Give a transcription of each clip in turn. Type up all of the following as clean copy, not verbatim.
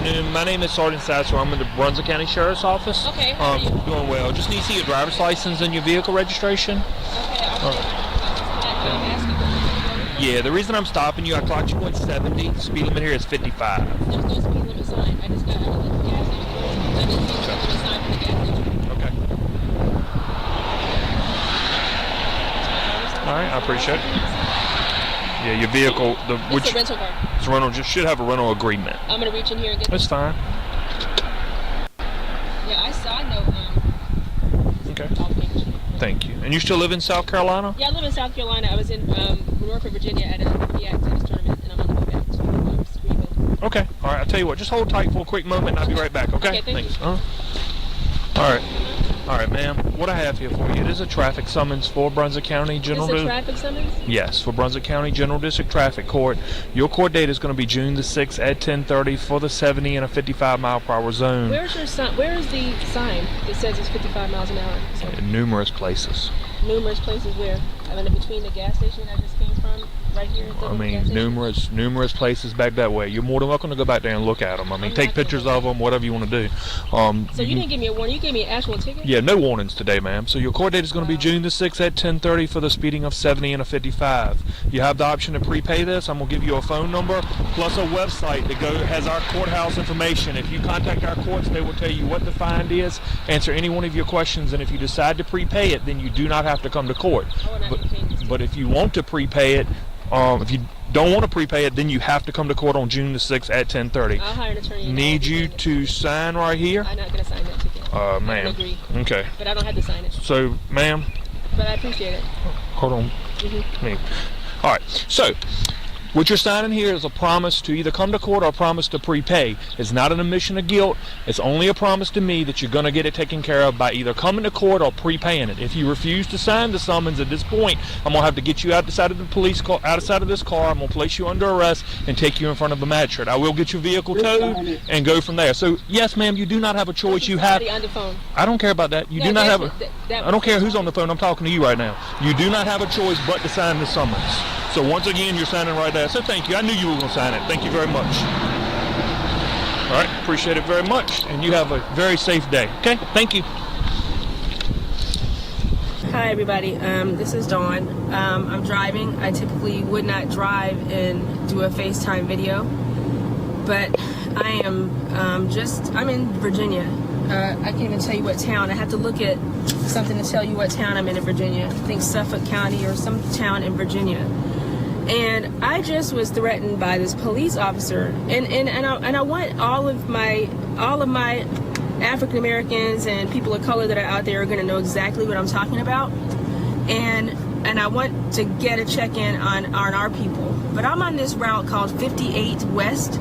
afternoon. My name is Sergeant Sasser. I'm in the Brunswick County Sheriff's Office. Okay, how are you? Doing well. Just need to see your driver's license and your vehicle registration. Okay, I'm asking you. Yeah, the reason I'm stopping you, I clocked you going 70. The speed limit here is 55. There's no speed limit sign. I just got out of the gas station. I didn't see the speed limit sign for the gas station. Okay. All right, I appreciate it. Yeah, your vehicle, It's a rental car. It's a rental, just should have a rental agreement. I'm gonna reach in here and get. That's fine. Yeah, I saw no. Okay. I'll pay. Thank you. And you still live in South Carolina? Yeah, I live in South Carolina. I was in Norfolk, Virginia at a PX tennis tournament, and I'm gonna go back to Greenville. Okay. All right. I'll tell you what. Just hold tight for a quick moment, and I'll be right back. Okay. Okay, thank you. All right. All right, ma'am. What I have here for you, it is a traffic summons for Brunswick County General Is it District. traffic summons? Yes, for Brunswick County General District Traffic Court. Your court date is going to be June the 6th at 10:30 for the 70 and a 55 mile per hour zone. Where's your sign? Where is the sign that says it's 55 miles an hour? So, In numerous places. numerous places where? I mean, between the gas station I just came from, right here. at the I gas mean, station? numerous places back that way. You're more than welcome to go back there and look at them. I mean, I'm take not gonna pictures look. of them, whatever you want to do. So you didn't give me a warning. You gave me an actual ticket? Yeah, no warnings today, ma'am. So your court date is going to be Wow. June the 6th at 10:30 for the speeding of 70 and a 55. You have the option to prepay this. I'm going to give you a phone number plus a website that has our courthouse information. If you contact our courts, they will tell you what the fine is, answer any one of your questions, and if you decide to prepay it, then you do not have to come to court. I would not But, be paying this but if you want to prepay it, if you don't want to prepay it, then you have to come to court on June the 6th at 10:30. I'll hire an attorney. and Need I'll be you paying it. to sign right here? I'm not going to sign that ticket. I Ma'am. don't agree. Okay. But I don't have to sign it. So, ma'am, But I appreciate it. hold on. Me. All right. So, what you're signing here is a promise to either come to court or a promise to prepay. It's not an admission of guilt. It's only a promise to me that you're going to get it taken care of by either coming to court or prepaying it. If you refuse to sign the summons at this point, I'm going to have to get you outside of the police car, outside of this car. I'm going to place you under arrest and take you in front of a magistrate. I will get your vehicle towed and go from there. So, yes, ma'am, you do not have a choice. You have. Somebody on the phone. I don't care about that. You No, do not have that's- a. that- I don't care who's on the phone. I'm talking to you right now. You do not have a choice but to sign the summons. So once again, you're signing right there. So thank you. I knew you were going to sign it. Thank you very much. All right. Appreciate it very much. And you have a very safe day. Okay. Thank you. Hi, everybody. This is Dawn. I'm driving. I typically would not drive and do a FaceTime video, but I am I'm in Virginia. I can't even tell you what town. I have to look at something to tell you what town I'm in Virginia. I think Suffolk County or some town in Virginia. And I just was threatened by this police officer, and I want all of my African Americans and people of color that are out there are going to know exactly what I'm talking about, and I want to get a check-in on our people. But I'm on this route called 58 West.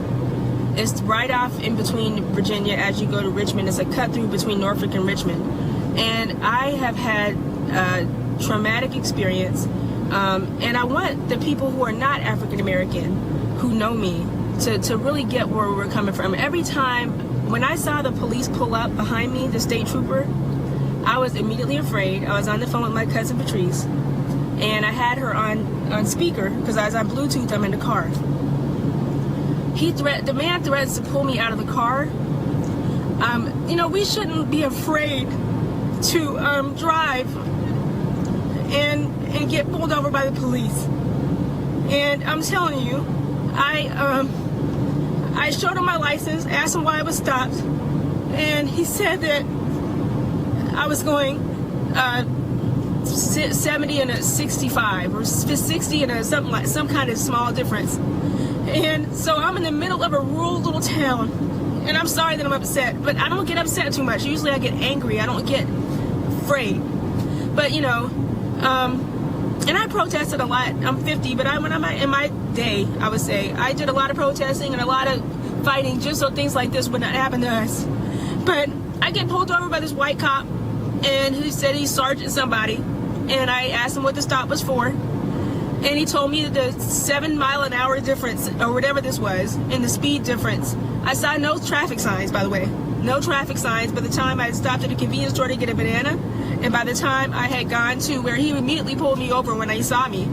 It's right off in between Virginia as you go to Richmond. It's a cut through between Norfolk and Richmond, and I have had a traumatic experience. And I want the people who are not African American, who know me, to really get where we're coming from. Every time, when I saw the police pull up behind me, the state trooper, I was immediately afraid. I was on the phone with my cousin Patrice, and I had her on speaker, because I was on Bluetooth, I'm in the car. The man threatens to pull me out of the car. We shouldn't be afraid to drive and get pulled over by the police. And I'm telling you, I showed him my license, asked him why I was stopped, and he said that I was going 70 and a 65, or 60 and some kind of small difference. And so I'm in the middle of a rural little town, and I'm sorry that I'm upset, but I don't get upset too much. Usually I get angry. I don't get afraid. But and I protested a lot. I'm 50, but when I'm in my day, I would say, I did a lot of protesting and a lot of fighting just so things like this would not happen to us. But I get pulled over by this white cop, and he said he's Sergeant somebody, and I asked him what the stop was for, and he told me the 7 mile an hour difference, or whatever this was, and the speed difference. I saw no traffic signs, by the way. No traffic signs by the time I stopped at a convenience store to get a banana, and by the time I had gone to where he immediately pulled me over when he saw me.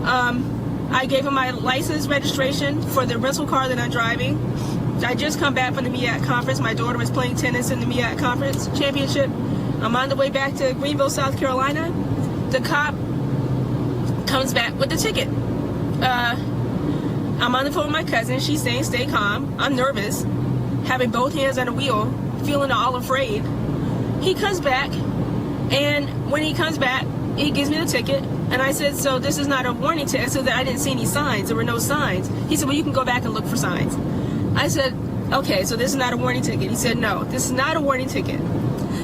I gave him my license registration for the rental car that I'm driving, I just come back from the MEAC conference. My daughter was playing tennis in the MEAC conference championship. I'm on the way back to Greenville, South Carolina. The cop comes back with the ticket. I'm on the phone with my cousin. She's saying, stay calm. I'm nervous, having both hands on the wheel, feeling all afraid. He comes back, and when he comes back, he gives me the ticket. And I said, so this is not a warning ticket. So that I didn't see any signs. There were no signs. He said, well, you can go back and look for signs. I said, okay, so this is not a warning ticket. He said, no, this is not a warning ticket.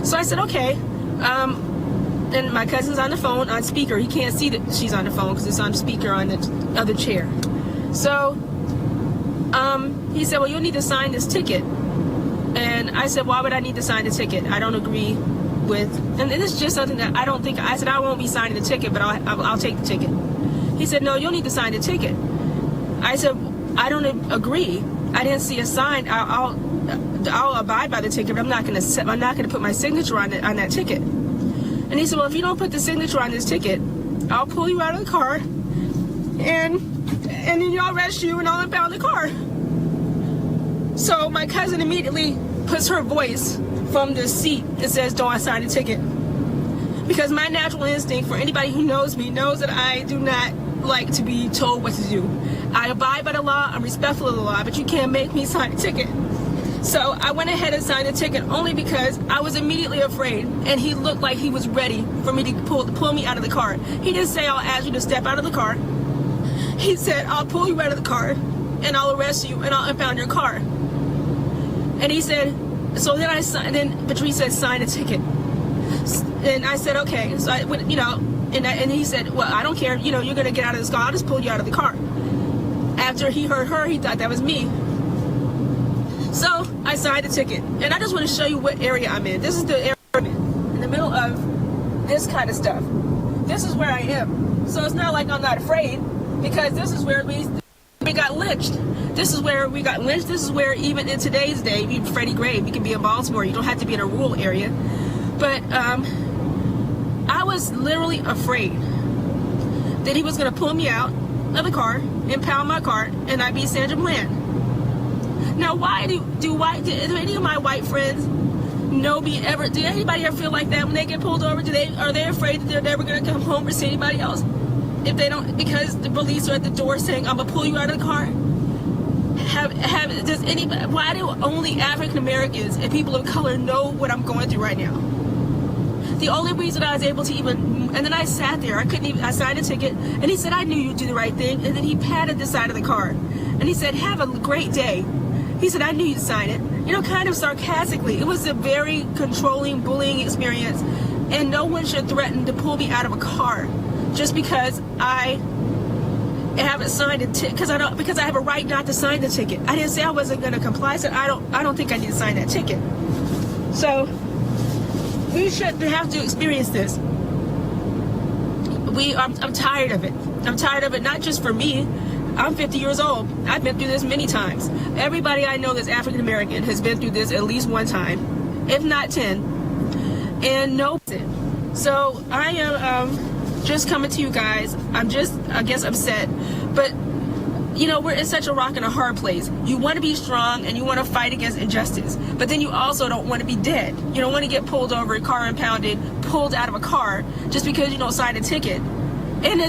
So I said, okay. And my cousin's on the phone on speaker. He can't see that she's on the phone because it's on speaker on the other chair. So he said, well, you'll need to sign this ticket. And I said, why would I need to sign the ticket? I don't agree with, and it's just something that I don't think, I said, I won't be signing the ticket, but I'll take the ticket. He said, no, you'll need to sign the ticket. I said, I don't agree. I didn't see a sign. I'll abide by the ticket, but I'm not going to put my signature on that ticket. And he said, well, if you don't put the signature on this ticket, I'll pull you out of the car and then I'll arrest you and I'll impound the car. So my cousin immediately puts her voice from the seat and says, don't sign the ticket. Because my natural instinct, for anybody who knows me, knows that I do not like to be told what to do. I abide by the law, I'm respectful of the law, but you can't make me sign a ticket. So I went ahead and signed the ticket only because I was immediately afraid, and he looked like he was ready for me to pull me out of the car. He didn't say, I'll ask you to step out of the car. He said, I'll pull you out of the car, and I'll arrest you, and I'll impound your car. And he said, so then I signed, then Patrice said, sign a ticket. And I said, okay. So I went, and he said, well, I don't care, you're going to get out of this car, I'll just pull you out of the car. After he heard her, he thought that was me. So I signed the ticket. And I just want to show you what area I'm in. This is the area I'm in the middle of this kind of stuff. This is where I am. So it's not like I'm not afraid, because this is where we got lynched. This is where we got lynched. This is where, even in today's day, even Freddie Gray, you can be in Baltimore. You don't have to be in a rural area. But I was literally afraid that he was going to pull me out of the car, impound my car, and I'd be Sandra Bland. Now, why do any of my white friends know me ever? Did anybody ever feel like that when they get pulled over? Are they afraid that they're never going to come home or see anybody else? If they don't, because the police are at the door saying, I'm going to pull you out of the car? Does anybody, why do only African Americans and people of color know what I'm going through right now? The only reason I was able to even, and then I sat there, I signed a ticket, and he said, I knew you'd do the right thing, and then he patted the side of the car, and he said, have a great day. He said, I knew you'd sign it, kind of sarcastically. It was a very controlling, bullying experience, and no one should threaten to pull me out of a car just because I haven't signed a ticket, because I have a right not to sign the ticket. I didn't say I wasn't going to comply. I said, I don't think I need to sign that ticket. So we shouldn't have to experience this. I'm tired of it. I'm tired of it, not just for me. I'm 50 years old. I've been through this many times. Everybody I know that's African American has been through this at least one time, if not 10. And no. So I am just coming to you guys. I'm just, I guess, upset. But, we're in such a rock and a hard place. You want to be strong and you want to fight against injustice. But then you also don't want to be dead. You don't want to get pulled over, car impounded, pulled out of a car just because you don't sign a ticket. And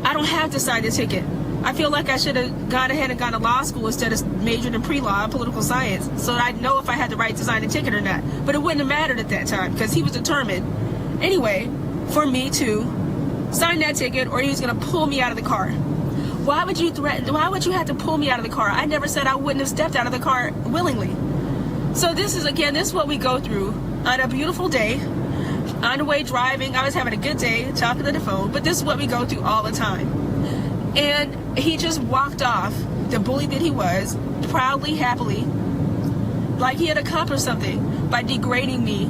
I don't have to sign the ticket. I feel like I should have gone ahead and gone to law school instead of majored in pre-law and political science, so that I'd know if I had the right to sign a ticket or not. But it wouldn't have mattered at that time, because he was determined, anyway, for me to sign that ticket, or he was going to pull me out of the car. Why would you threaten? Why would you have to pull me out of the car? I never said I wouldn't have stepped out of the car willingly. So this is what we go through on a beautiful day. On the way driving, I was having a good day, talking to the phone, but this is what we go through all the time. And he just walked off, the bully that he was, proudly, happily, like he had accomplished something by degrading me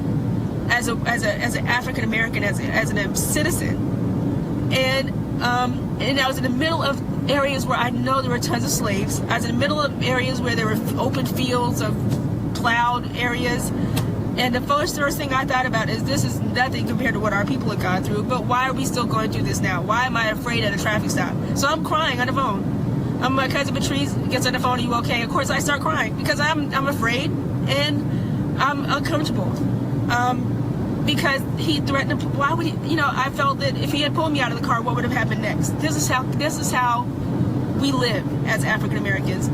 as an African American, as a citizen. And I was in the middle of areas where I know there were tons of slaves. I was in the middle of areas where there were open fields of plowed areas. And the first thing I thought about is, this is nothing compared to what our people have gone through, but why are we still going through this now? Why am I afraid at a traffic stop? So I'm crying on the phone. My cousin Patrice gets on the phone, are you okay? Of course I start crying because I'm afraid and I'm uncomfortable. Because he threatened to, why would he, you know, I felt that if he had pulled me out of the car, what would have happened next? This is how we live as African Americans.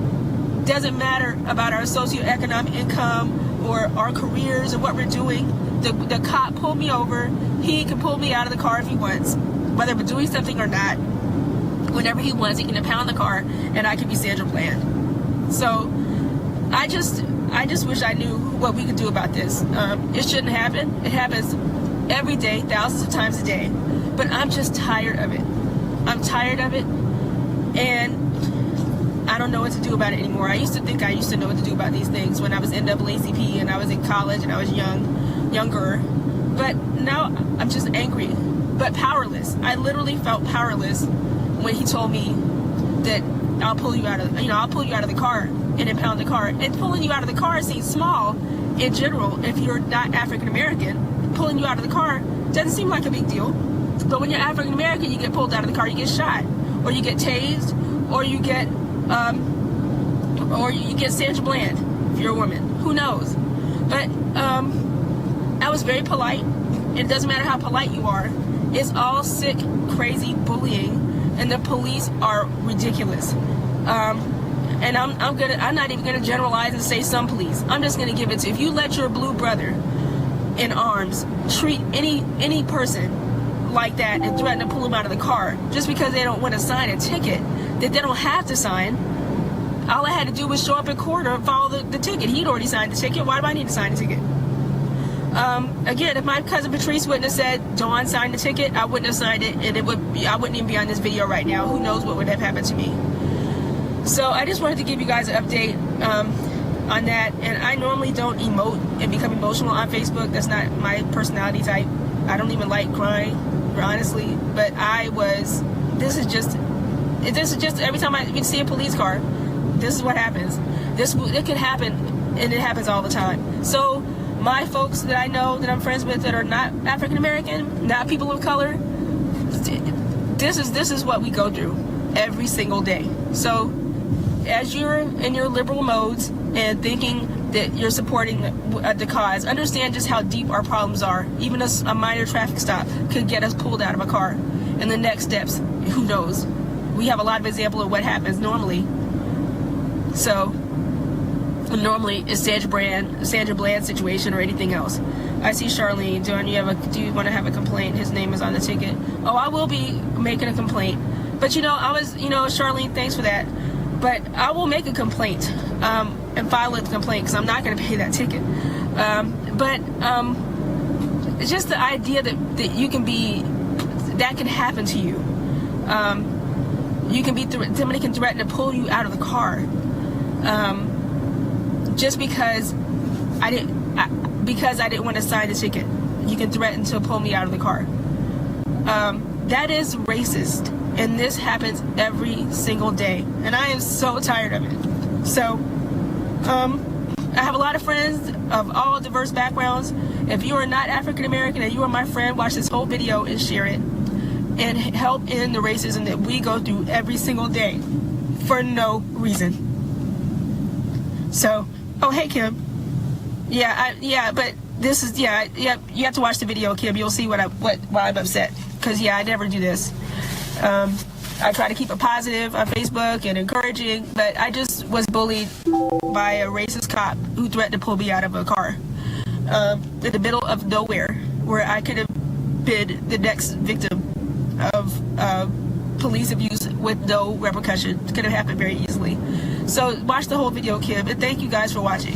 Doesn't matter about our socioeconomic income or our careers or what we're doing. The cop pulled me over. He can pull me out of the car if he wants, whether we're doing something or not. Whenever he wants, he can impound the car, and I can be Sandra Bland. So I just wish I knew what we could do about this. It shouldn't happen. It happens every day, thousands of times a day. But I'm just tired of it. I'm tired of it, and I don't know what to do about it anymore. I used to think I used to know what to do about these things when I was NAACP and I was in college and I was younger. But now I'm just angry, but powerless. I literally felt powerless when he told me that I'll pull you out of the car and impound the car. And pulling you out of the car seems small in general if you're not African American. Pulling you out of the car doesn't seem like a big deal. But when you're African American, you get pulled out of the car, you get shot, or you get tased, or you get Sandra Bland if you're a woman. Who knows? But I was very polite. It doesn't matter how polite you are. It's all sick, crazy bullying. And the police are ridiculous. And I'm not even gonna generalize and say some police. I'm just gonna give it to, if you let your blue brother in arms treat any person like that and threaten to pull him out of the car just because they don't want to sign a ticket that they don't have to sign, all I had to do was show up in court or follow the ticket. He'd already signed the ticket. Why do I need to sign the ticket? Again, if my cousin Patrice wouldn't have said, Dawn signed the ticket, I wouldn't have signed it, and I wouldn't even be on this video right now. Who knows what would have happened to me. So I just wanted to give you guys an update on that. And I normally don't emote and become emotional on Facebook. That's not my personality type. I don't even like crying, honestly. But this is just every time I see a police car, this is what happens. It can happen, and it happens all the time. So my folks that I know, that I'm friends with, that are not African American, not people of color, this is what we go through every single day. So as you're in your liberal modes and thinking that you're supporting the cause, understand just how deep our problems are. Even a minor traffic stop could get us pulled out of a car. And the next steps, who knows? We have a lot of example of what happens normally. So normally it's Sandra Bland situation or anything else. I see Charlene. Do you want to have a complaint? His name is on the ticket. Oh, I will be making a complaint. But Charlene, thanks for that. But I will make a complaint and file a complaint because I'm not going to pay that ticket. But it's just the idea that you can be, that can happen to you. You can be, somebody can threaten to pull you out of the car just because I didn't want to sign the ticket. You can threaten to pull me out of the car. That is racist. And this happens every single day. And I am so tired of it. So, I have a lot of friends of all diverse backgrounds. If you are not African American and you are my friend, watch this whole video and share it. And help end the racism that we go through every single day for no reason. So, oh, hey, Kim. But this is, you have to watch the video, Kim. You'll see why I'm upset. Because, I never do this. I try to keep it positive on Facebook and encouraging, but I just was bullied by a racist cop who threatened to pull me out of a car in the middle of nowhere, where I could have been the next victim of police abuse with no repercussion. It could have happened very easily. So watch the whole video, Kim, and thank you guys for watching.